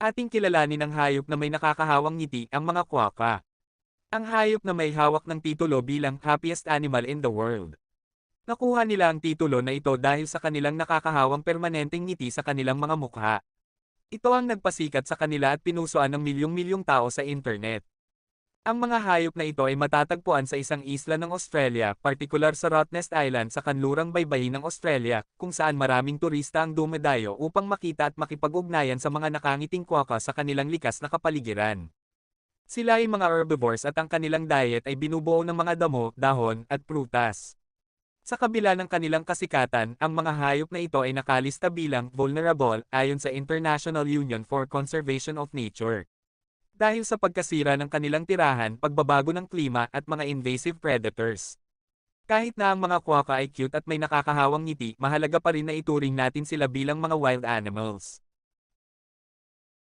Ating kilalanin ang hayop na may nakakahawang ngiti, ang mga quokka. Ang hayop na may hawak ng titulo bilang happiest animal in the world. Nakuha nila ang titulo na ito dahil sa kanilang nakakahawang permanenteng ngiti sa kanilang mga mukha. Ito ang nagpasikat sa kanila at pinusuan ng milyong-milyong tao sa internet. Ang mga hayop na ito ay matatagpuan sa isang isla ng Australia, partikular sa Rottnest Island sa kanlurang baybayin ng Australia, kung saan maraming turista ang dumadayo upang makita at makipag-ugnayan sa mga nakangiting quokka sa kanilang likas na kapaligiran. Sila ay mga herbivores at ang kanilang diet ay binubuo ng mga damo, dahon, at prutas. Sa kabila ng kanilang kasikatan, ang mga hayop na ito ay nakalista bilang vulnerable ayon sa International Union for Conservation of Nature. Dahil sa pagkasira ng kanilang tirahan, pagbabago ng klima at mga invasive predators. Kahit na ang mga quokka ay cute at may nakakahawang ngiti, mahalaga pa rin na ituring natin sila bilang mga wild animals.